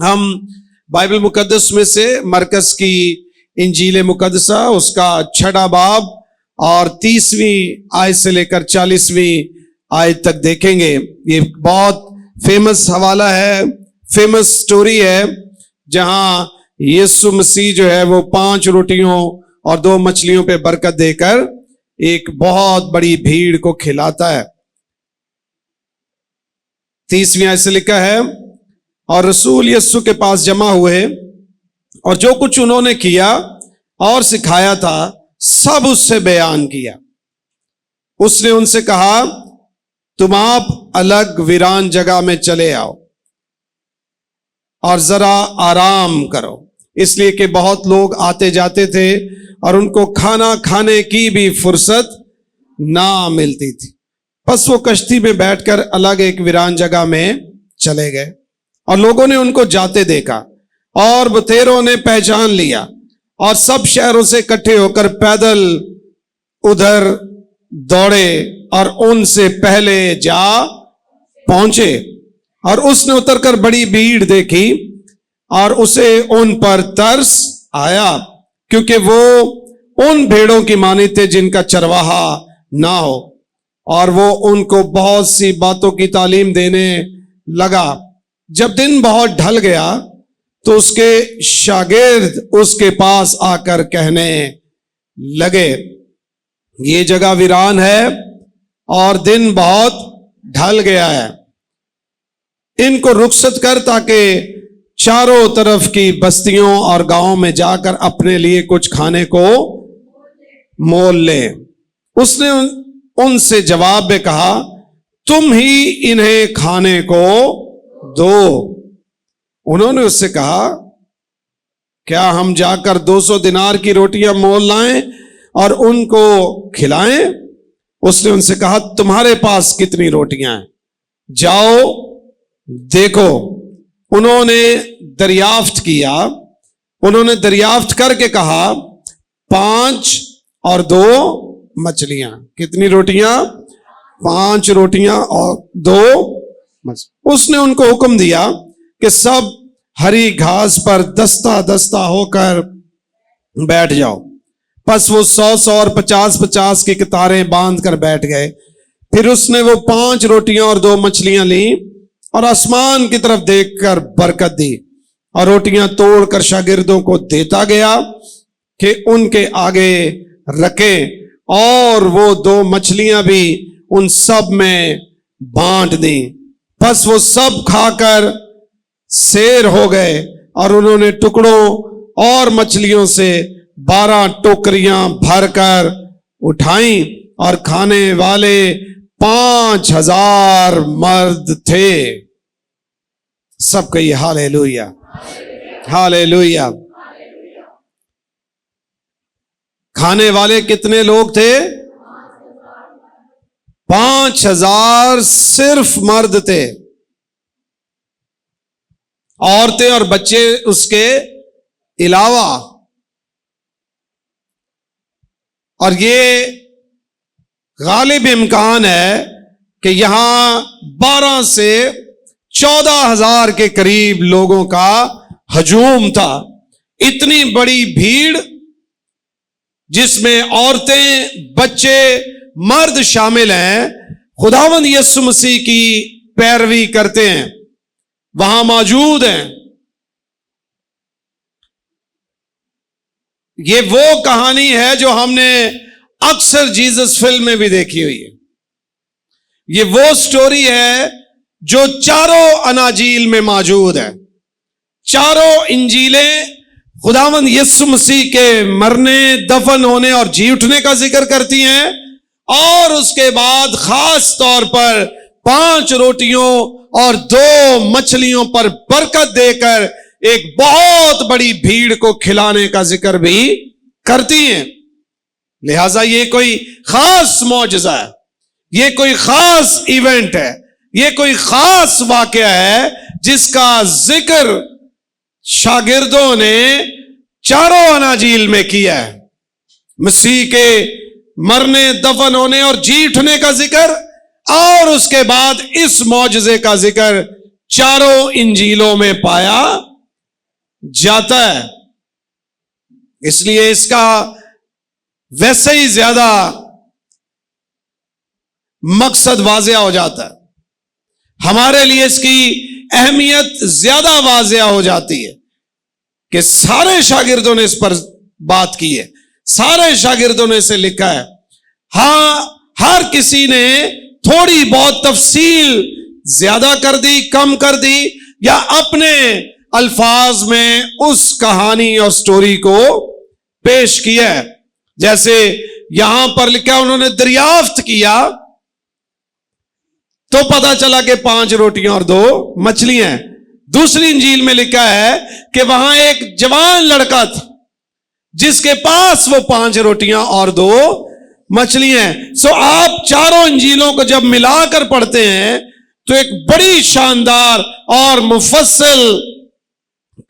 हम बाइबल मुकद्दस में से मरकस की इंजील मुकद्दसा उसका 6वां बाब और 30वीं आयत से लेकर 40वीं आयत तक देखेंगे। ये बहुत फेमस हवाला है, फेमस स्टोरी है, जहां यीशु मसीह जो है वो 5 रोटियों और 2 मछलियों पे बरकत देकर एक बहुत बड़ी भीड़ को खिलाता है। 30वीं आयत से लिखा है, और रसूल यीशु के पास जमा हुए और जो कुछ उन्होंने किया और सिखाया था सब उससे बयान किया। उसने उनसे कहा, तुम आप अलग वीरान जगह में चले आओ और जरा आराम करो, इसलिए कि बहुत लोग आते जाते थे और उनको खाना खाने की भी फुर्सत ना मिलती थी। बस वो कश्ती में बैठकर अलग एक वीरान जगह में चले गए और लोगों ने उनको जाते देखा और बतेरों ने पहचान लिया और सब शहरों से इकट्ठे होकर पैदल उधर दौड़े और उनसे पहले जा पहुंचे। और उसने उतरकर बड़ी भीड़ देखी और उसे उन पर तरस आया, क्योंकि वो उन भेड़ों की मानी थे जिनका चरवाहा ना हो, और वो उनको बहुत सी बातों की तालीम देने लगा। जब दिन बहुत ढल गया तो उसके शागिर्द उसके पास आकर कहने लगे, ये जगह वीरान है और दिन बहुत ढल गया है, इनको रुखसत कर ताकि चारों तरफ की बस्तियों और गांवों में जाकर अपने लिए कुछ खाने को मोल ले। उसने उनसे जवाब में कहा, तुम ही इन्हें खाने को दो। उन्होंने उससे कहा, क्या हम जाकर 200 दिनार की रोटियां मोल लाएं और उनको खिलाएं? उसने उनसे कहा, तुम्हारे पास कितनी रोटियां हैं? जाओ देखो। उन्होंने दरियाफ्त किया। उन्होंने दरियाफ्त करके कहा, 5 और 2 मछलियां। कितनी रोटियां? 5 रोटियां और 2 मछलियां। उसने उनको हुक्म दिया कि सब हरी घास पर दस्ता दस्ता होकर बैठ जाओ। बस वो 100 और 50 की कतारें बांध कर बैठ गए। फिर उसने वो 5 रोटियां और 2 मछलियां ली और आसमान की तरफ देखकर बरकत दी और रोटियां तोड़कर शागिर्दों को देता गया कि उनके आगे रखे, और वो 2 मछलियां भी उन सब में बांट दी। बस वो सब खाकर सेर हो गए और उन्होंने टुकड़ों और मछलियों से 12 टोकरियां भरकर उठाई और खाने वाले 5000 मर्द थे। सब कहिए हालेलुया, हालेलुया। खाने वाले कितने लोग थे? 5000 सिर्फ मर्द थे, औरतें और बच्चे उसके अलावा। और ये गालिब इम्कान है कि यहां 12 से 14,000 के करीब लोगों का हजूम था। इतनी बड़ी भीड़ जिसमें औरतें, बच्चे, मर्द शामिल हैं, खुदावंद यीशु मसीह की पैरवी करते हैं, वहां मौजूद हैं। ये वो कहानी है जो हमने अक्सर जीसस फिल्म में भी देखी हुई है। ये वो स्टोरी है जो चारों अनाजील में मौजूद है। चारों इंजीलें खुदावंद यीशु मसीह के मरने, दफन होने और जी उठने का जिक्र करती हैं, और उसके बाद खास तौर पर 5 रोटियों और 2 मछलियों पर बरकत देकर एक बहुत बड़ी भीड़ को खिलाने का जिक्र भी करती हैं। लिहाजा ये कोई खास मौजज़ा है, ये कोई खास इवेंट है, ये कोई खास वाकया है जिसका जिक्र शागिर्दों ने चारों अनाजील में किया है। मसीह के मरने, दफन होने और जी उठने का जिक्र, और उसके बाद इस मौजज़े का जिक्र चारों इंजीलों में पाया जाता है, इसलिए इसका वैसे ही ज्यादा मकसद वाज़िया हो जाता है। हमारे लिए इसकी अहमियत ज्यादा वाज़िया हो जाती है कि सारे शागिर्दों ने इस पर बात की है, सारे शागिर्दों ने इसे लिखा है। हां, हर किसी ने थोड़ी बहुत तफसील ज्यादा कर दी, कम कर दी, या अपने अल्फाज में उस कहानी और स्टोरी को पेश किया है। जैसे यहां पर लिखा, उन्होंने दरियाफ्त किया तो पता चला कि 5 रोटियां और 2 मछलियां हैं। दूसरी इंजील में लिखा है कि वहां एक जवान लड़का था जिसके पास वो 5 रोटियां और 2 मछलियां हैं। सो आप चारों इंजीलों को जब मिलाकर पढ़ते हैं तो एक बड़ी शानदार और मुफस्सल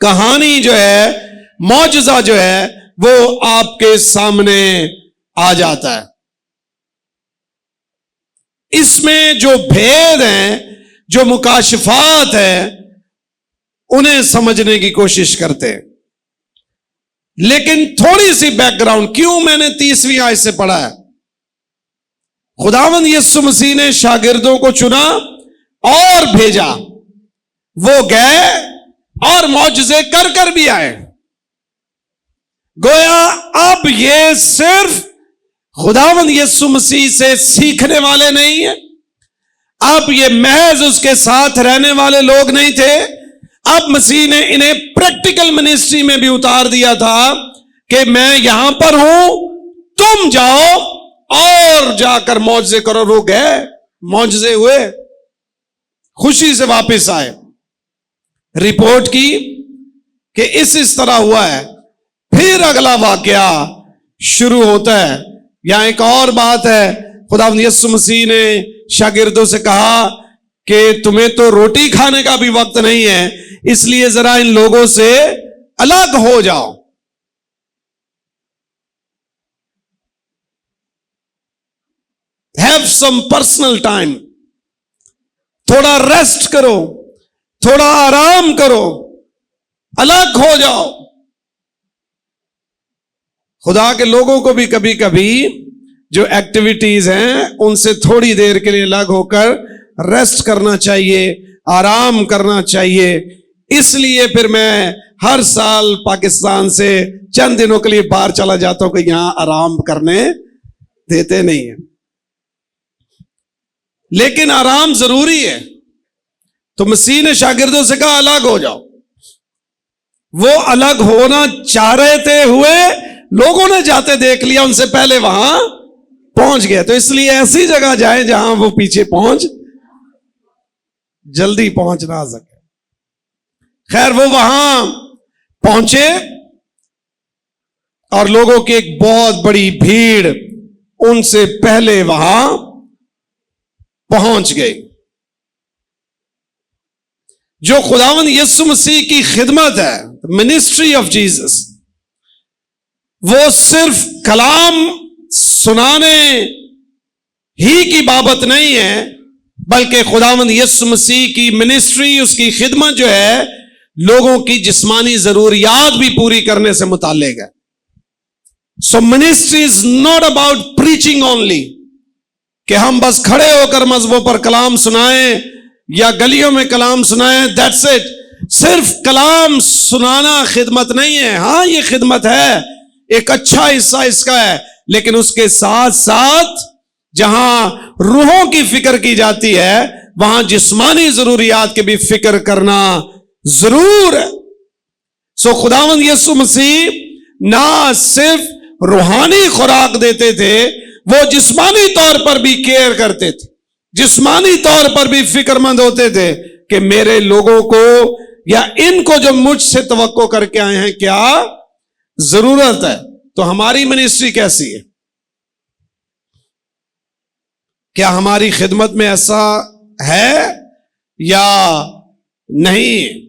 कहानी जो है, मौजज़ा जो है, वो आपके सामने आ जाता है। इसमें जो भेद हैं, जो मुकाशफात हैं, उन्हें समझने की कोशिश करते हैं। लेकिन थोड़ी सी बैकग्राउंड, क्यों मैंने 30वीं आयत से पढ़ा है। खुदावंद यीशु मसीह ने शागिर्दों को चुना और भेजा, वो गए और मौजज़े कर कर भी आए। गोया अब ये सिर्फ खुदावंद यीशु मसीह से सीखने वाले नहीं है, अब ये महज उसके साथ रहने वाले लोग नहीं थे। अब मसीह ने इन्हें प्रैक्टिकल मिनिस्ट्री में भी उतार दिया था कि मैं यहां पर हूं, तुम जाओ और जाकर मौजज़े करो। वो गए, मौजज़े हुए, खुशी से वापस आए, रिपोर्ट की कि इस तरह हुआ है। फिर अगला वाकया शुरू होता है। यहां एक और बात है, खुदावंद यीशु मसीह ने शागिर्दों से कहा कि तुम्हें तो रोटी खाने का भी वक्त नहीं है, इसलिए जरा इन लोगों से अलग हो जाओ। हैव सम पर्सनल टाइम, थोड़ा रेस्ट करो, थोड़ा आराम करो, अलग हो जाओ। खुदा के लोगों को भी कभी कभी जो एक्टिविटीज हैं उनसे थोड़ी देर के लिए अलग होकर रेस्ट करना चाहिए, आराम करना चाहिए। इसलिए फिर मैं हर साल पाकिस्तान से चंद दिनों के लिए बाहर चला जाता हूं कि यहां आराम करने देते नहीं है। लेकिन आराम जरूरी है। तो मसीह ने शागिर्दों से कहा अलग हो जाओ। वो अलग होना चाह रहे थे, हुए, लोगों ने जाते देख लिया, उनसे पहले वहां पहुंच गए। तो इसलिए ऐसी जगह जाए जहां वो पीछे जल्दी पहुंच ना सके। खैर, वो वहां पहुंचे और लोगों की एक बहुत बड़ी भीड़ उनसे पहले वहां पहुंच गई। जो खुदावंद यीशु मसीह की खिदमत है, मिनिस्ट्री ऑफ जीसस, वो सिर्फ कलाम सुनाने ही की बाबत नहीं है, बल्कि खुदावंद यीशु मसीह की मिनिस्ट्री, उसकी खिदमत जो है, लोगों की जिस्मानी जरूरियात भी पूरी करने से मुताल्लिक है। सो ministry is not about preaching only, कि हम बस खड़े होकर मजहबों पर कलाम सुनाएं या गलियों में कलाम सुनाएं, दैट्स इट। सिर्फ कलाम सुनाना खिदमत नहीं है। हां, ये खिदमत है, एक अच्छा हिस्सा इसका है, लेकिन उसके साथ साथ जहां रूहों की फिक्र की जाती है, वहां जिस्मानी जरूरियात की भी फिक्र करना जरूर है। सो खुदावंद यीशु मसीह ना सिर्फ रूहानी खुराक देते थे, वो जिस्मानी तौर पर भी केयर करते थे, जिस्मानी तौर पर भी फिक्रमंद होते थे कि मेरे लोगों को या इनको जो मुझसे तवक्को करके आए हैं, क्या जरूरत है। तो हमारी मिनिस्ट्री कैसी है? क्या हमारी खिदमत में ऐसा है या नहीं?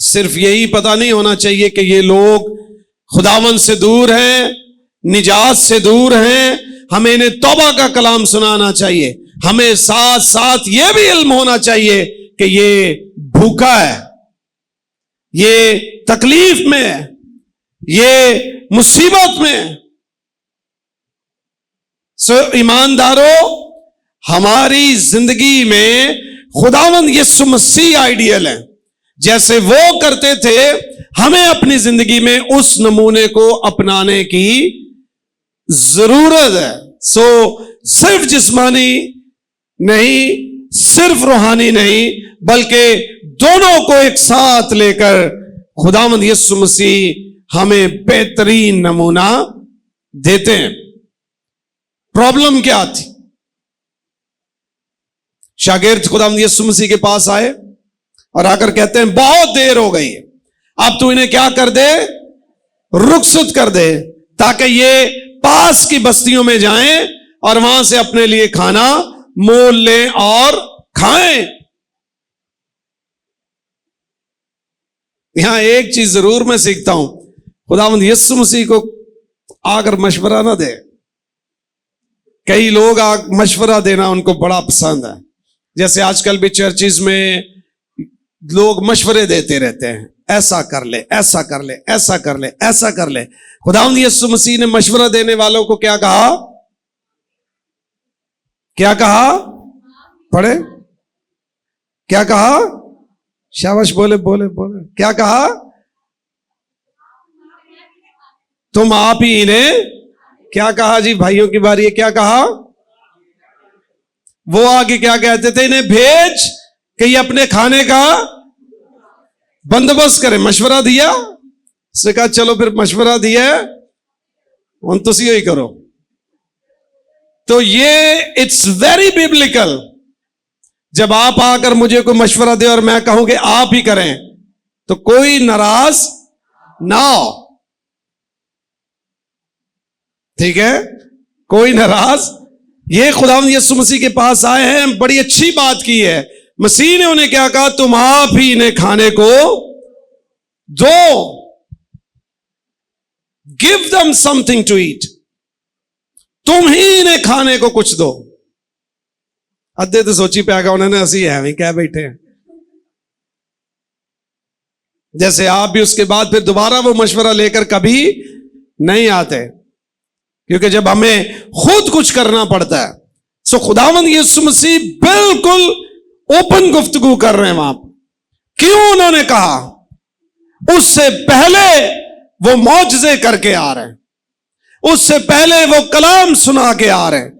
सिर्फ यही पता नहीं होना चाहिए कि ये लोग खुदावंद से दूर हैं, निजात से दूर हैं, हमें इन्हें तौबा का कलाम सुनाना चाहिए। हमें साथ साथ यह भी इल्म होना चाहिए कि ये भूखा है, ये तकलीफ में है, ये मुसीबत में है। सो ईमानदारों, हमारी जिंदगी में खुदावंद यीशु मसीह आइडियल है। जैसे वो करते थे, हमें अपनी जिंदगी में उस नमूने को अपनाने की जरूरत है। सो सिर्फ जिस्मानी नहीं, सिर्फ रूहानी नहीं, बल्कि दोनों को एक साथ लेकर खुदावंद यीशु मसीह हमें बेहतरीन नमूना देते हैं। प्रॉब्लम क्या थी? शागिर्द खुदावंद यीशु मसीह के पास आए और आकर कहते हैं, बहुत देर हो गई है, अब तू इन्हें क्या कर दे, रुखसत कर दे, ताकि ये पास की बस्तियों में जाएं और वहां से अपने लिए खाना मोल लें और खाएं। यहां एक चीज जरूर मैं सीखता हूं, खुदावंद यीशु मसीह को आकर मशवरा ना दे। कई लोग मशवरा देना उनको बड़ा पसंद है। जैसे आजकल भी चर्चिज में लोग मशवरे देते रहते हैं, ऐसा कर ले, ऐसा कर ले, ऐसा कर ले, ऐसा कर ले। खुदावंद यीशु मसीह ने मशवरा देने वालों को क्या कहा? क्या कहा? पढ़े, क्या कहा? शाबाश, बोले बोले बोले, क्या कहा? तुम आप ही इन्हें, क्या कहा जी? भाइयों की बारी है, क्या कहा? वो आगे क्या कहते थे? इन्हें भेज कि ये अपने खाने का बंदोबस्त करें। मशवरा दिया, उसने कहा चलो फिर मशवरा दिया है, उन तुसी ही करो। तो ये इट्स वेरी बिब्लिकल। जब आप आकर मुझे कोई मशवरा दे और मैं कहूं कि आप ही करें, तो कोई नाराज ना हो, ठीक है? कोई नाराज। ये खुदावंद यीशु मसीह के पास आए हैं, बड़ी अच्छी बात की है। मसीह ने उन्हें क्या कहा? तुम आप ही इन्हें खाने को दो, give them something to eat, तुम ही इन्हें खाने को कुछ दो। अद्धे तो सोची पे आगा उन्होंने, असी है भी क्या बैठे हैं। जैसे आप भी उसके बाद फिर दोबारा वो मशवरा लेकर कभी नहीं आते, क्योंकि जब हमें खुद कुछ करना पड़ता है। सो खुदावंद यीशु मसीह बिल्कुल ओपन गुफ्तगू कर रहे हैं वहां पर। क्यों उन्होंने कहा? उससे पहले वो मौजज़े करके आ रहे हैं, उससे पहले वो कलाम सुना के आ रहे हैं।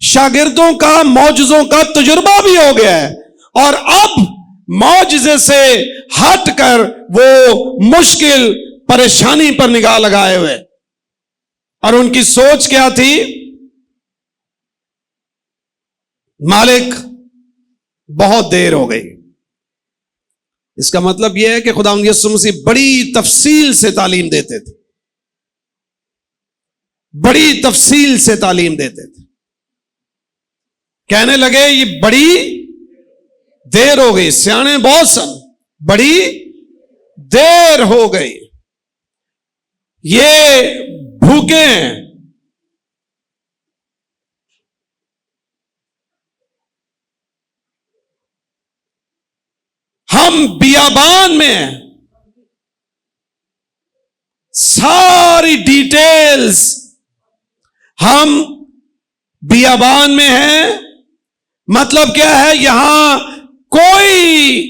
शागिर्दों का मौजज़ों का तजुर्बा भी हो गया है, और अब मौजज़े से हटकर वो मुश्किल परेशानी पर निगाह लगाए हुए। और उनकी सोच क्या थी? मालिक बहुत देर हो गई। इसका मतलब यह है कि खुदावंद यीशु मसीह बड़ी तफसील से तालीम देते थे, बड़ी तफसील से तालीम देते थे। कहने लगे ये बड़ी देर हो गई, सियाने बहुत सन, बड़ी देर हो गई, ये भूखे हैं। हम बियाबान में हैं, सारी डिटेल्स, हम बियाबान में हैं। मतलब क्या है? यहां कोई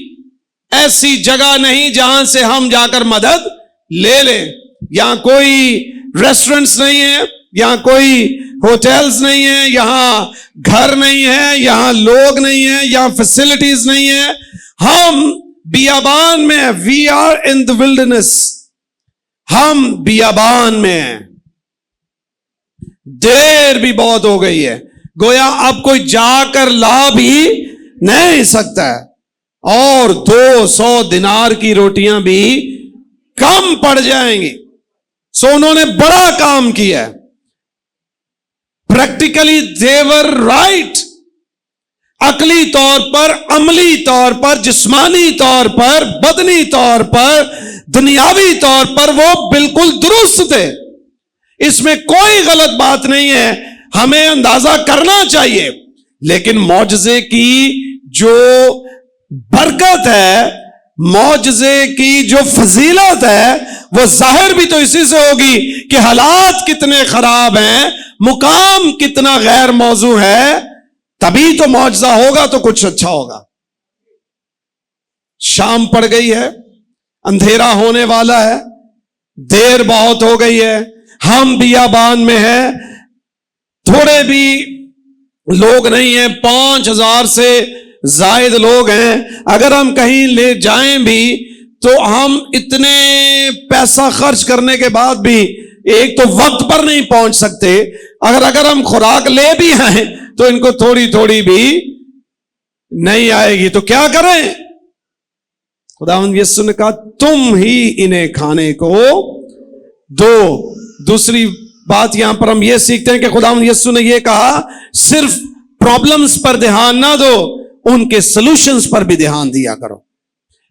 ऐसी जगह नहीं जहां से हम जाकर मदद ले लें। यहां कोई रेस्टोरेंट्स नहीं है, यहां कोई होटल्स नहीं है, यहां घर नहीं है, यहां लोग नहीं है, यहां फैसिलिटीज नहीं है। हम बियाबान में हैं। We are in the wilderness. हम बियाबान में हैं। देर भी बहुत हो गई है, गोया अब कोई जाकर ला भी नहीं सकता है, और 200 दिनार की रोटियां भी कम पड़ जाएंगी। सो उन्होंने बड़ा काम किया। प्रैक्टिकली देवर राइट। अकली तौर पर, अमली तौर पर, जिस्मानी तौर पर, बदनी तौर पर, दुनियावी तौर पर वो बिल्कुल दुरुस्त थे। इसमें कोई गलत बात नहीं है, हमें अंदाजा करना चाहिए। लेकिन मौजज़े की जो बरकत है मौजज़े की जो फजीलत है वो जाहिर भी तो इसी से होगी कि हालात कितने खराब हैं, मुकाम कितना गैर मौजू है, तभी तो मौजज़ा होगा, तो कुछ अच्छा होगा। शाम पड़ गई है, अंधेरा होने वाला है, देर बहुत हो गई है, हम बियाबान में हैं, थोड़े भी लोग नहीं हैं, 5000 से जायद लोग हैं। अगर हम कहीं ले जाएं भी तो हम इतने पैसा खर्च करने के बाद भी एक तो वक्त पर नहीं पहुंच सकते। अगर हम खुराक ले भी आए तो इनको थोड़ी थोड़ी भी नहीं आएगी, तो क्या करें? खुदावंद यीशु ने कहा तुम ही इन्हें खाने को दो। दूसरी बात यहां पर हम ये सीखते हैं कि खुदावंद यीशु ने ये कहा सिर्फ प्रॉब्लम्स पर ध्यान ना दो, उनके सॉल्यूशंस पर भी ध्यान दिया करो।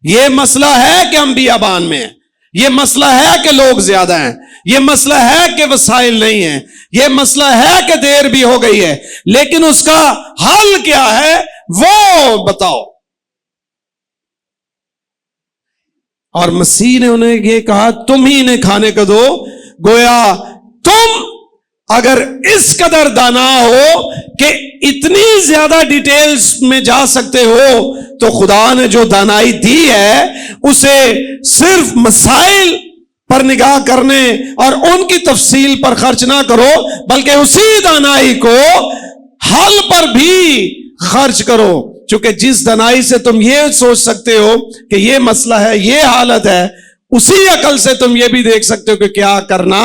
ये मसला है कि हम बियाबान में हैं, ये मसला है कि लोग ज्यादा हैं, ये मसला है कि वसाइल नहीं है, ये मसला है कि देर भी हो गई है, लेकिन उसका हल क्या है वो बताओ। और मसीह ने उन्हें ये कहा तुम ही इन्हें खाने को दो। गोया तुम अगर इस कदर दाना हो कि इतनी ज्यादा डिटेल्स में जा सकते हो, तो खुदा ने जो दानाई दी है उसे सिर्फ मसाइल पर निगाह करने और उनकी तफसील पर खर्च ना करो, बल्कि उसी दानाई को हल पर भी खर्च करो। क्योंकि जिस दानाई से तुम ये सोच सकते हो कि ये मसला है, ये हालत है, उसी अकल से तुम ये भी देख सकते हो कि क्या करना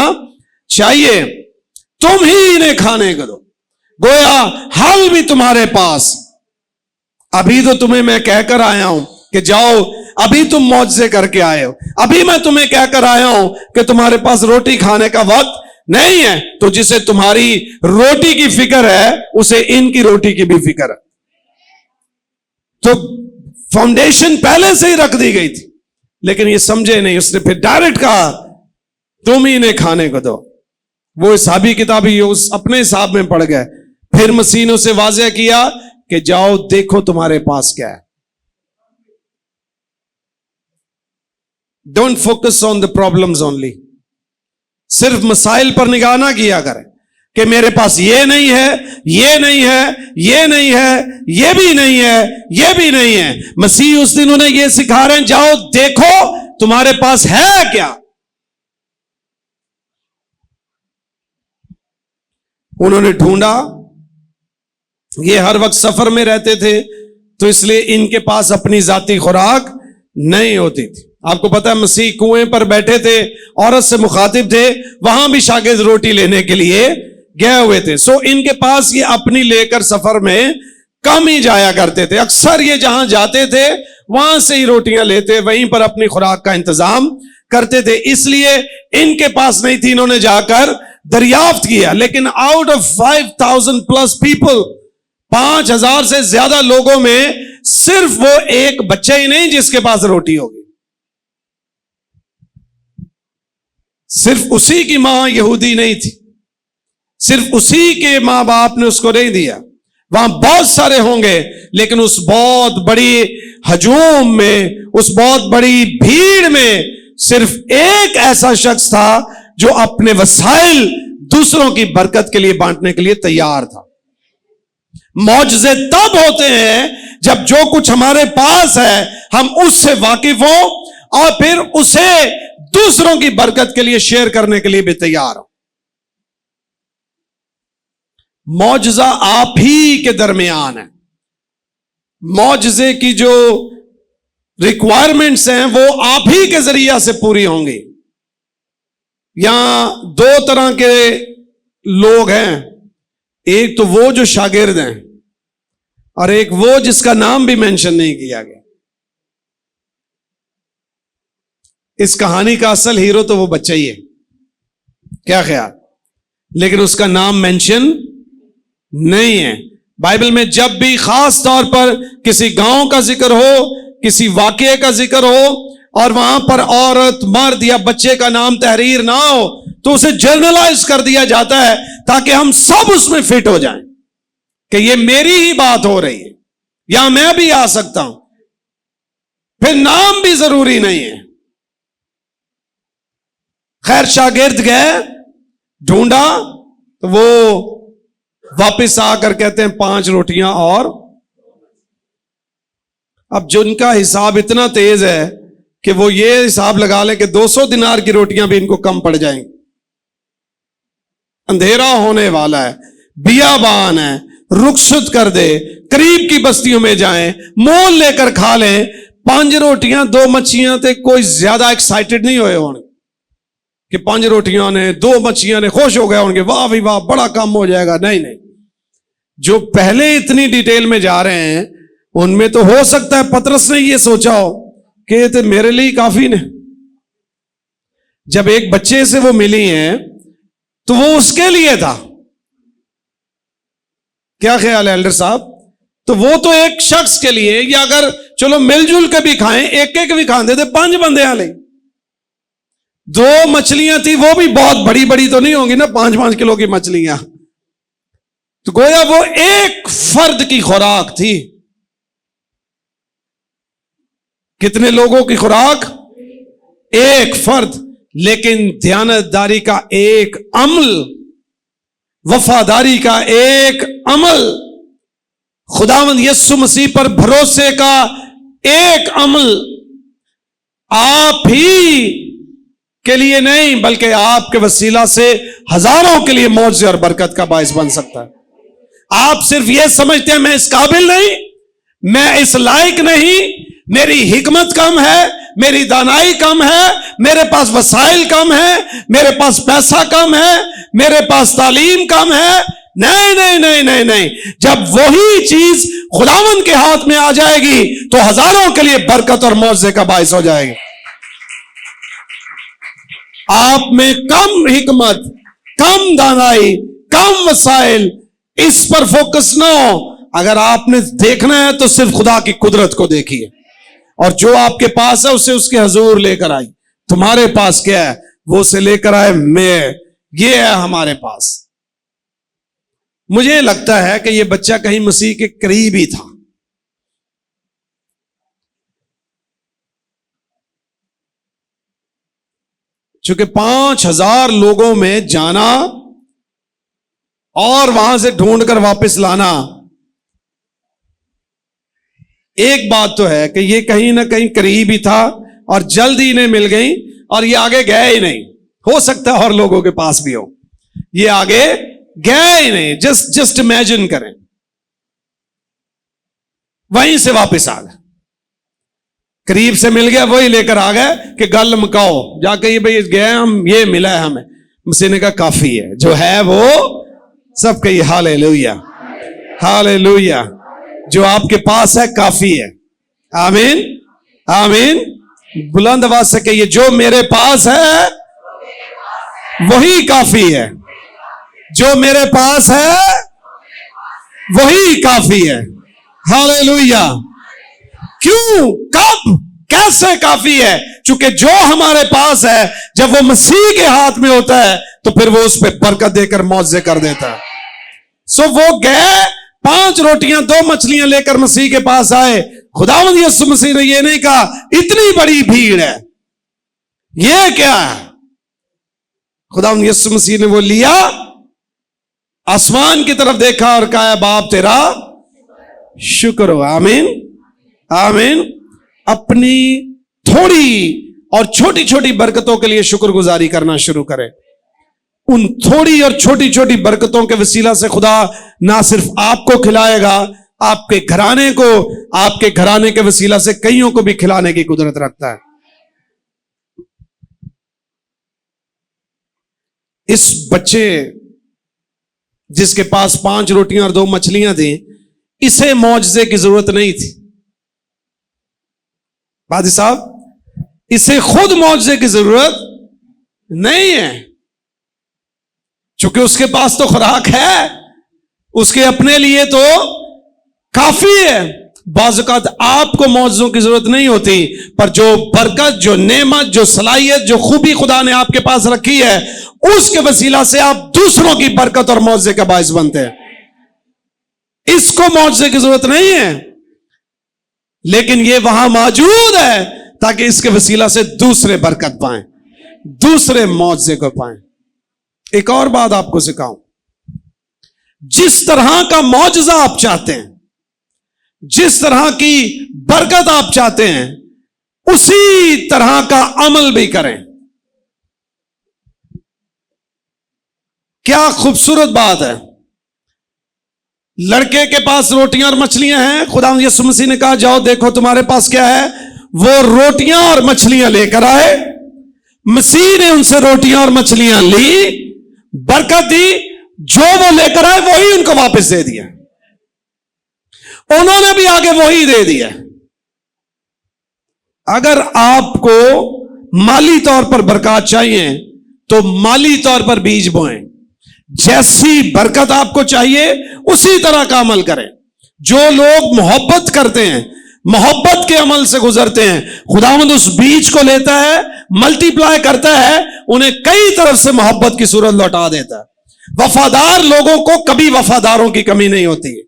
चाहिए। तुम ही इन्हें खाने को दो। गोया हल भी तुम्हारे पास। अभी तो तुम्हें मैं कहकर आया हूं कि जाओ, अभी तुम मौजज़े करके आए हो, अभी मैं तुम्हें कहकर आया हूं कि तुम्हारे पास रोटी खाने का वक्त नहीं है। तो जिसे तुम्हारी रोटी की फिक्र है उसे इनकी रोटी की भी फिक्र है। तो फाउंडेशन पहले से ही रख दी गई थी, लेकिन ये समझे नहीं। उसने फिर डायरेक्ट कहा तुम ही इन्हें खाने को दो। वो हिसाबी किताबी उस अपने हिसाब में पड़ गए। फिर मसीह ने उसे वाज़ेह किया कि जाओ देखो तुम्हारे पास क्या है। Don't focus on the problems only. सिर्फ मसाइल पर निगाह ना किया करें कि मेरे पास ये नहीं है, ये नहीं है, ये नहीं है, ये भी नहीं है, ये भी नहीं है। मसीह उस दिन उन्हें ये सिखा रहे हैं जाओ देखो तुम्हारे पास है क्या। उन्होंने ढूंढा, ये हर वक्त सफर में रहते थे तो इसलिए इनके पास अपनी जाती खुराक नहीं होती थी। आपको पता है मसीह कुएं पर बैठे थे, औरत से मुखातिब थे, वहां भी शागिर्द रोटी लेने के लिए गए हुए थे। सो इनके पास ये अपनी लेकर सफर में कम ही जाया करते थे। अक्सर ये जहां जाते थे वहां से ही रोटियां लेते, वहीं पर अपनी खुराक का इंतजाम करते थे। इसलिए इनके पास नहीं थी, इन्होंने जाकर दरियाफ्त किया। लेकिन आउट ऑफ 5000 प्लस पीपल, 5000 से ज्यादा लोगों में सिर्फ वो एक बच्चा ही नहीं जिसके पास रोटी होगी। सिर्फ उसी की मां यहूदी नहीं थी, सिर्फ उसी के मां बाप ने उसको नहीं दिया। वहां बहुत सारे होंगे, लेकिन उस बहुत बड़ी हजूम में, उस बहुत बड़ी भीड़ में सिर्फ एक ऐसा शख्स था जो अपने वसाइल दूसरों की बरकत के लिए बांटने के लिए तैयार था। मौजज़े तब होते हैं जब जो कुछ हमारे पास है हम उससे वाकिफ हो और फिर उसे दूसरों की बरकत के लिए शेयर करने के लिए भी तैयार हो। मौजज़ा आप ही के दरमियान है। मौजज़े की जो रिक्वायरमेंट्स हैं वो आप ही के जरिया से पूरी होंगी। यहां दो तरह के लोग हैं, एक तो वो जो शागिर्द हैं और एक वो जिसका नाम भी मेंशन नहीं किया गया। इस कहानी का असल हीरो तो वो बच्चा ही है, क्या ख्याल? लेकिन उसका नाम मेंशन नहीं है बाइबल में। जब भी खास तौर पर किसी गांव का जिक्र हो, किसी वाकये का जिक्र हो और वहां पर औरत, मर्द या बच्चे का नाम तहरीर ना हो, तो उसे जर्नलाइज कर दिया जाता है ताकि हम सब उसमें फिट हो जाएं कि ये मेरी ही बात हो रही है या मैं भी आ सकता हूं। फिर नाम भी जरूरी नहीं है। खैर शागिर्द गए, ढूंढा, तो वो वापस आकर कहते हैं 5 रोटियां और। अब जिनका हिसाब इतना तेज है कि वो ये हिसाब लगा ले कि 200 दिनार की रोटियां भी इनको कम पड़ जाएंगी। अंधेरा होने वाला है, बियाबान है, रुखसत कर दे, करीब की बस्तियों में जाएं, मोल लेकर खा लें। 5 रोटियां 2 मच्छियां थे, कोई ज्यादा एक्साइटेड नहीं हुए होंगे कि 5 रोटियां ने 2 मच्छियां ने खुश हो गए होंगे, वाह भी वाह बड़ा काम हो जाएगा। नहीं नहीं, जो पहले इतनी डिटेल में जा रहे हैं उनमें तो हो सकता है पतरस ने ये सोचा हो कि ये तो मेरे लिए काफी ने। जब एक बच्चे से वो मिली हैं तो वो उसके लिए था। क्या ख्याल है एल्डर साहब? तो वो तो एक शख्स के लिए, या अगर चलो मिलजुल के भी खाएं, एक एक भी खाते थे, 5 बंदे ले। 2 मछलियां थी, वो भी बहुत बड़ी बड़ी तो नहीं होंगी ना, 5-5 किलो की मछलियां। तो गोया वो एक फर्द की खुराक थी। कितने लोगों की खुराक? एक फर्द, लेकिन दयानतदारी का एक अमल, वफादारी का एक अमल, खुदावंद यीशु मसीह पर भरोसे का एक अमल आप ही के लिए नहीं बल्कि आपके वसीला से हजारों के लिए मौज और बरकत का बायस बन सकता है। आप सिर्फ यह समझते हैं मैं इस काबिल नहीं, मैं इस लायक नहीं, मेरी हिकमत कम है, मेरी दानाई कम है, मेरे पास वसाइल कम है, मेरे पास पैसा कम है, मेरे पास तालीम कम है। नहीं नहीं नहीं नहीं नहीं, जब वही चीज खुदावंद के हाथ में आ जाएगी तो हजारों के लिए बरकत और मौजे का बायस हो जाएगी। आप में कम हिकमत, कम दानाई, कम वसाइल, इस पर फोकस ना हो। अगर आपने देखना है तो सिर्फ खुदा की कुदरत को देखिए, और जो आपके पास है उसे उसके हजूर लेकर आई। तुम्हारे पास क्या है वो उसे लेकर आए। मैं, ये है हमारे पास। मुझे लगता है कि यह बच्चा कहीं मसीह के करीब ही था। चूंकि 5000 लोगों में जाना और वहां से ढूंढकर वापस लाना, एक बात तो है कि ये कहीं ना कहीं करीब ही था और जल्दी इन्हें मिल गई और ये आगे गए ही नहीं। हो सकता है और लोगों के पास भी हो, ये आगे गए ही नहीं। जस्ट इमेजिन करें, वहीं से वापस आ गए, करीब से मिल गया, वही लेकर आ गए कि गल मकाओ जाके, ये भाई गए हम, ये मिला है हमें। मसीह ने कहा काफी है, जो है वो सब कही हालेलुया, हालेलुया। जो आपके पास है काफी है। आमीन, आमीन। बुलंद आवाज से कहिए, जो मेरे पास है वही काफी है। जो मेरे पास है वही काफी है। हालेलुया। क्यों, कब, कैसे काफी है? क्योंकि जो हमारे पास है जब वो मसीह के हाथ में होता है तो फिर वो उस पर बरकत देकर मौजे कर देता है। सो वो गए, 5 रोटियां 2 मछलियां लेकर मसीह के पास आए। खुदावंद यीशु मसीह ने ये नहीं कहा इतनी बड़ी भीड़ है, ये क्या है? खुदावंद यीशु मसीह ने वो लिया, आसमान की तरफ देखा और कहा बाप तेरा शुक्र हो। आमीन, आमीन। अपनी थोड़ी और छोटी छोटी बरकतों के लिए शुक्रगुजारी करना शुरू करें। उन थोड़ी और छोटी छोटी बरकतों के वसीला से खुदा ना सिर्फ आपको खिलाएगा, आपके घराने को, आपके घराने के वसीला से कईयों को भी खिलाने की कुदरत रखता है। इस बच्चे जिसके पास 5 रोटियां और 2 मछलियां थी, इसे मौजजे की जरूरत नहीं थी। बादी साहब, इसे खुद मौजजे की जरूरत नहीं है, क्योंकि उसके पास तो खुराक है, उसके अपने लिए तो काफी है। बाज़-औक़ात आपको मौजज़ों की जरूरत नहीं होती, पर जो बरकत, जो नेमत, जो सलाहियत, जो खूबी खुदा ने आपके पास रखी है, उसके वसीला से आप दूसरों की बरकत और मौजज़े का बायस बनते हैं। इसको मौजज़े की जरूरत नहीं है, लेकिन ये वहां मौजूद है ताकि इसके वसीला से दूसरे बरकत पाएं, दूसरे मौजे को पाएं। एक और बात आपको सिखाऊं, जिस तरह का मौजज़ा आप चाहते हैं, जिस तरह की बरकत आप चाहते हैं, उसी तरह का अमल भी करें। क्या खूबसूरत बात है। लड़के के पास रोटियां और मछलियां हैं। खुदा यीशु मसीह ने कहा जाओ देखो तुम्हारे पास क्या है। वो रोटियां और मछलियां लेकर आए। मसीह ने उनसे रोटियां और मछलियां ली, बरकत दी, जो वो लेकर आए वही उनको वापस दे दिया। उन्होंने भी आगे वही दे दिया। अगर आपको माली तौर पर बरकत चाहिए तो माली तौर पर बीज बोएं। जैसी बरकत आपको चाहिए उसी तरह का अमल करें। जो लोग मोहब्बत करते हैं, मोहब्बत के अमल से गुजरते हैं, खुदावंद उस बीज को लेता है, मल्टीप्लाई करता है, उन्हें कई तरफ से मोहब्बत की सूरत लौटा देता है। वफादार लोगों को कभी वफादारों की कमी नहीं होती है।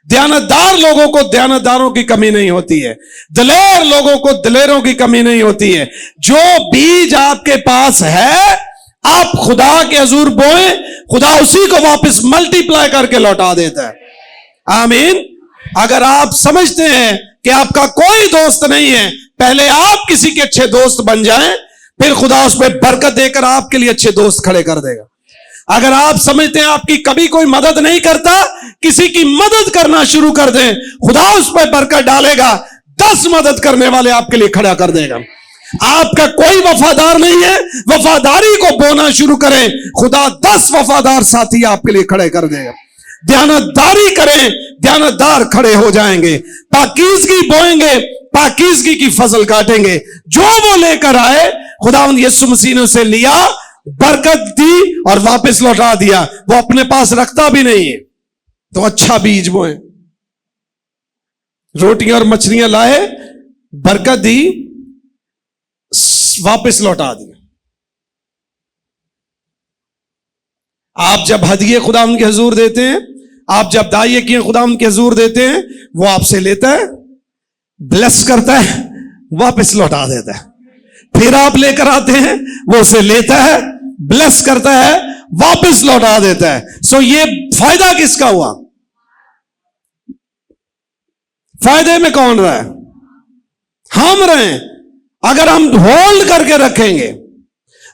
दयानतदार लोगों को दयानतदारों की कमी नहीं होती है। दिलेर लोगों को दिलेरों की कमी नहीं होती है। जो बीज आपके पास है, आप खुदा के हजूर बोएं, खुदा उसी को वापस मल्टीप्लाई करके लौटा देता है। आमीन। अगर आप समझते हैं कि आपका कोई दोस्त नहीं है, पहले आप किसी के अच्छे दोस्त बन जाएं, फिर खुदा उस पर बरकत देकर आपके लिए अच्छे दोस्त खड़े कर देगा। अगर आप समझते हैं आपकी कभी कोई मदद नहीं करता, किसी की मदद करना शुरू कर दें, खुदा उस पर बरकत डालेगा, 10 मदद करने वाले आपके लिए खड़ा कर देगा। आपका कोई वफादार नहीं है, वफादारी को बोना शुरू करें, खुदा 10 वफादार साथी आपके लिए खड़े कर देगा। दयानतदारी करें, दयानतदार खड़े हो जाएंगे। पाकीज़गी बोएंगे, पाकीज़गी की फसल काटेंगे। जो वो लेकर आए, खुदावंद यीशु मसीह ने उसे लिया, बरकत दी और वापस लौटा दिया। वो अपने पास रखता भी नहीं है। तो अच्छा बीज बोए। रोटियां और मछलियां लाए, बरकत दी, वापस लौटा दिया। आप जब हदिये खुदावंद के हुजूर देते हैं, आप जब दाइये किए खुदावंद के हुजूर देते हैं, वो आपसे लेता है, ब्लेस करता है, वापस लौटा देता है। फिर आप लेकर आते हैं, वो उसे लेता है, ब्लेस करता है, वापस लौटा देता है। सो ये फायदा किसका हुआ? फायदे में कौन रहा है? हम रहे। अगर हम होल्ड करके रखेंगे,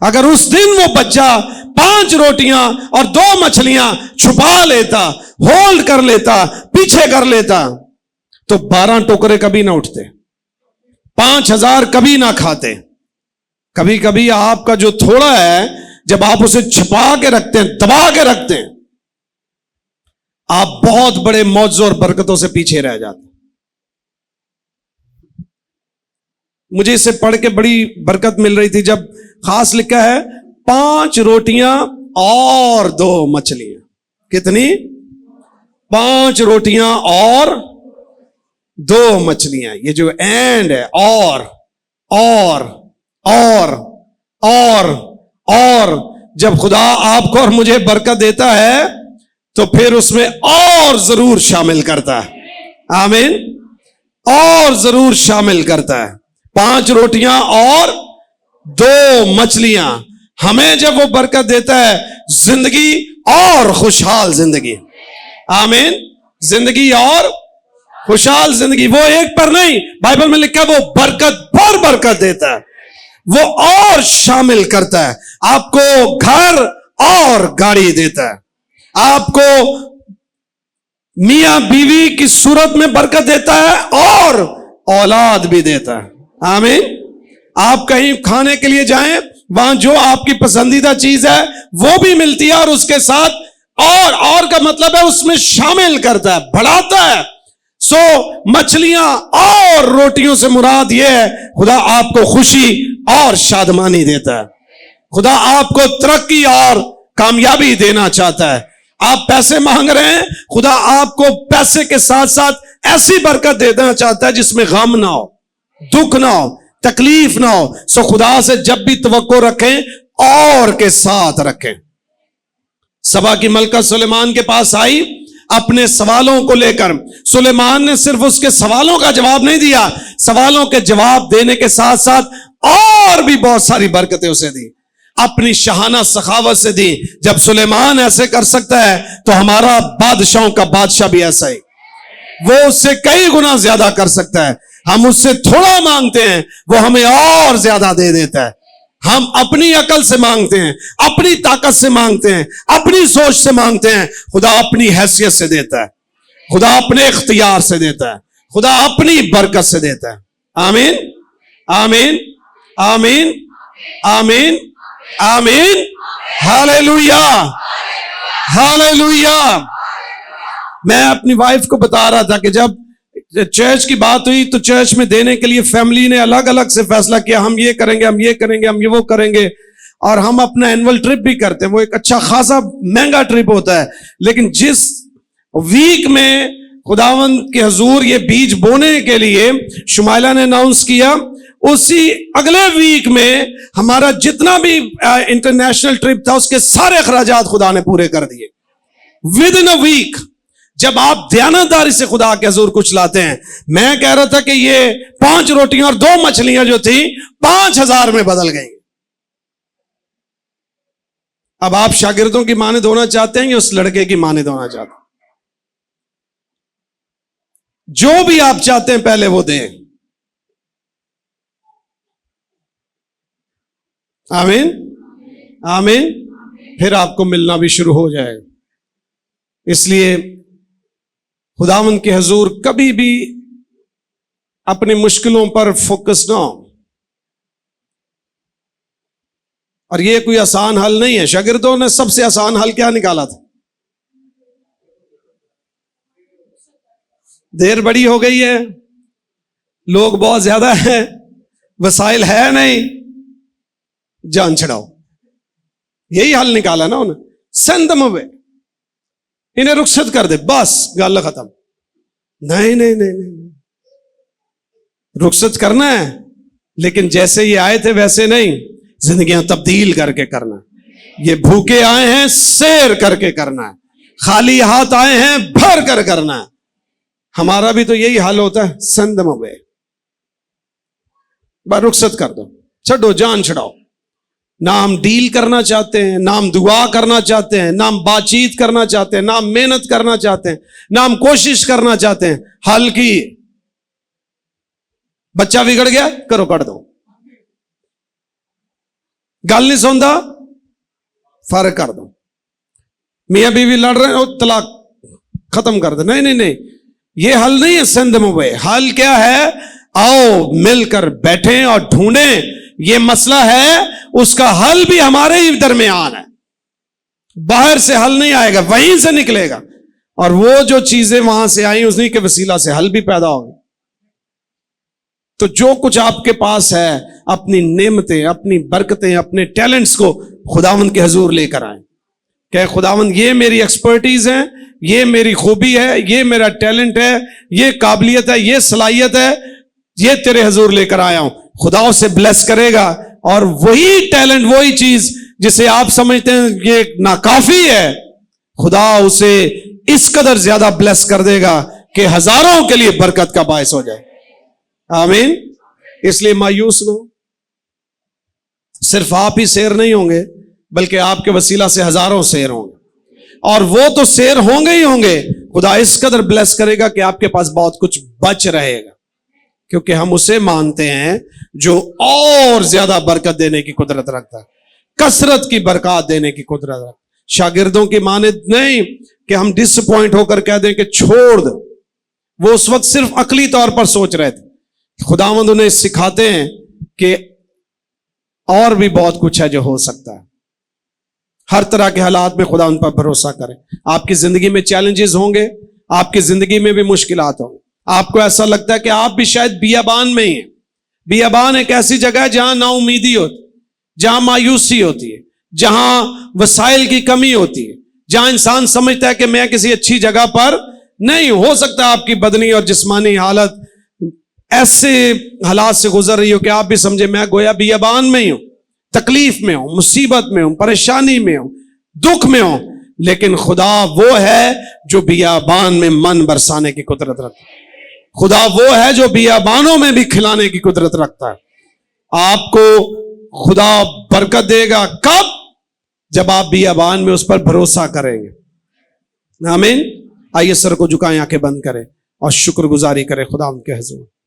अगर उस दिन वो बच्चा 5 रोटियां और 2 मछलियां छुपा लेता, होल्ड कर लेता, पीछे कर लेता, तो 12 टोकरे कभी ना उठते, 5000 कभी ना खाते। कभी कभी आपका जो थोड़ा है, जब आप उसे छिपा के रखते हैं, दबा के रखते हैं, आप बहुत बड़े मौजों और बरकतों से पीछे रह जाते हैं। मुझे इसे पढ़ के बड़ी बरकत मिल रही थी जब खास लिखा है 5 रोटियां और 2 मछलियां। कितनी? 5 रोटियां और 2 मछलियां। ये जो एंड है, और जब खुदा आपको और मुझे बरकत देता है तो फिर उसमें और जरूर शामिल करता है। आमीन। और जरूर शामिल करता है। 5 रोटियां और 2 मछलियां। हमें जब वो बरकत देता है, जिंदगी और खुशहाल जिंदगी। आमीन। जिंदगी और खुशहाल जिंदगी। वो एक पर नहीं, बाइबल में लिखा है वो बरकत पर बरकत देता है, वो और शामिल करता है। आपको घर और गाड़ी देता है, आपको मियां बीवी की सूरत में बरकत देता है और औलाद भी देता है। आमीन। आप कहीं खाने के लिए जाएं, वहां जो आपकी पसंदीदा चीज है वो भी मिलती है, और उसके साथ और का मतलब है उसमें शामिल करता है, बढ़ाता है। सो मछलियां और रोटियों से मुराद यह है, खुदा आपको खुशी और शादमानी देता है। खुदा आपको तरक्की और कामयाबी देना चाहता है। आप पैसे मांग रहे हैं, खुदा आपको पैसे के साथ साथ ऐसी बरकत देना चाहता है जिसमें गम ना हो, दुख ना हो, तकलीफ ना हो। सो खुदा से जब भी तवक्को रखें, और के साथ रखें। सबा की मलका सुलेमान के पास आई, अपने सवालों को लेकर। सुलेमान ने सिर्फ उसके सवालों का जवाब नहीं दिया, सवालों के जवाब देने के साथ साथ और भी बहुत सारी बरकतें उसे दी, अपनी शाहाना सखावत से दी। जब सुलेमान ऐसे कर सकता है तो हमारा बादशाहों का बादशाह भी ऐसा ही, वो उससे कई गुना ज्यादा कर सकता है। हम उससे थोड़ा मांगते हैं, वो हमें और ज्यादा दे देता है। हम अपनी अकल से मांगते हैं, अपनी ताकत से मांगते हैं, अपनी सोच से मांगते हैं, खुदा अपनी हैसियत से देता है, खुदा अपने इख्तियार से देता है, खुदा अपनी बरकत से देता है। आमीन, आमीन, आमीन, आमीन, आमीन, हालेलुया, हालेलुया। मैं अपनी वाइफ को बता रहा था कि जब चर्च की बात हुई तो चर्च में देने के लिए फैमिली ने अलग अलग से फैसला किया, हम ये करेंगे, हम ये करेंगे, हम ये वो करेंगे। और हम अपना एनुअल ट्रिप भी करते हैं, वो एक अच्छा खासा महंगा ट्रिप होता है। लेकिन जिस वीक में खुदावंद के हुजूर ये बीज बोने के लिए शुमाइला ने अनाउंस किया, उसी अगले वीक में हमारा जितना भी इंटरनेशनल ट्रिप था उसके सारे अखराजात खुदा ने पूरे कर दिए विद इन अ वीक। जब आप ध्यानदारी से खुदा के हुजूर कुछ लाते हैं, मैं कह रहा था कि ये 5 रोटियां और 2 मछलियां जो थी 5000 में बदल गई। अब आप शागिर्दों की माने होना चाहते हैं या उस लड़के की माने होना चाहते हैं? जो भी आप चाहते हैं पहले वो दें। आमीन, आमीन, फिर आपको मिलना भी शुरू हो जाएगा। इसलिए खुदावंद के हुजूर कभी भी अपनी मुश्किलों पर फोकस ना हो। और ये कोई आसान हल नहीं है। शागिर्दों ने सबसे आसान हल क्या निकाला था? देर बड़ी हो गई है, लोग बहुत ज्यादा हैं, वसाइल है नहीं, जान छड़ाओ। यही हल निकाला ना उन्हें, सेंड देम अवे, इन्हें रुखसत कर दे, बस गल खत्म। नहीं नहीं नहीं नहीं, रुखसत करना है लेकिन जैसे ये आए थे वैसे नहीं, जिंदगियां तब्दील करके करना। ये भूखे आए हैं सैर करके करना है, खाली हाथ आए हैं भर कर करना है। हमारा भी तो यही हाल होता है, सेंड देम अवे, बस रुखसत कर दो, छड़ो, जान छड़ाओ। ना हम डील करना चाहते हैं, ना हम दुआ करना चाहते हैं, ना हम बातचीत करना चाहते हैं, ना हम मेहनत करना चाहते हैं, ना हम कोशिश करना चाहते हैं। हल की, बच्चा बिगड़ गया, करो कर दो, गल नहीं सुनता, फर्क कर दो, मियां बीवी लड़ रहे हो, तलाक खत्म कर दो। नहीं नहीं नहीं, ये हल नहीं है सेंड देम अवे। हल क्या है? आओ मिलकर बैठें और ढूंढें। ये मसला है, उसका हल भी हमारे ही दरमियान है, बाहर से हल नहीं आएगा, वहीं से निकलेगा। और वो जो चीजें वहां से आई उसी के वसीला से हल भी पैदा होगी। तो जो कुछ आपके पास है, अपनी नेमतें, अपनी बरकतें, अपने टैलेंट्स को खुदावंद के हुजूर लेकर आए। क्या खुदावंद, ये मेरी एक्सपर्टीज है, ये मेरी खूबी है, ये मेरा टैलेंट है, ये काबिलियत है, ये सलाहियत है, ये तेरे हुजूर लेकर आया हूं। खुदा उसे ब्लेस करेगा और वही टैलेंट, वही चीज जिसे आप समझते हैं ये नाकाफी है, खुदा उसे इस कदर ज्यादा ब्लेस कर देगा कि हजारों के लिए बरकत का बायस हो जाए। आमीन। इसलिए मायूस न हो, सिर्फ आप ही शेर नहीं होंगे बल्कि आपके वसीला से हजारों शेर होंगे, और वो तो शेर होंगे ही होंगे। खुदा इस कदर ब्लेस करेगा कि आपके पास बहुत कुछ बच रहेगा, क्योंकि हम उसे मानते हैं जो और ज्यादा बरकत देने की कुदरत रखता है, कसरत की बरकत देने की कुदरत रखता है। शागिर्दों की माने नहीं कि हम डिसअपॉइंट होकर कह दें कि छोड़ दो। वो उस वक्त सिर्फ अकली तौर पर सोच रहे थे। खुदावंद उन्हें सिखाते हैं कि और भी बहुत कुछ है जो हो सकता है। हर तरह के हालात में खुदा उन पर भरोसा करें। आपकी जिंदगी में चैलेंजेस होंगे, आपकी जिंदगी में भी मुश्किलात होंगे। आपको ऐसा लगता है कि आप भी शायद बियाबान में ही हैं। बियाबान एक ऐसी जगह है जहां नाउमीदी होती, जहां मायूसी होती है, जहां वसाइल की कमी होती है, जहां इंसान समझता है कि मैं किसी अच्छी जगह पर नहीं। हो सकता है आपकी बदनी और जिस्मानी हालत ऐसे हालात से गुजर रही हो कि आप भी समझे मैं गोया बियाबान में ही हूं, तकलीफ में हूं, मुसीबत में हूं, परेशानी में हूं, दुख में हूं। लेकिन खुदा वो है जो बियाबान में मन बरसाने की कुदरत रखता है। खुदा वो है जो बियाबानों में भी खिलाने की कुदरत रखता है। आपको खुदा बरकत देगा कब? जब आप बियाबान में उस पर भरोसा करेंगे। आमीन। आइए सर को झुकाएं, आंखें बंद करें और शुक्रगुजारी करें खुदा उनके हुजूर।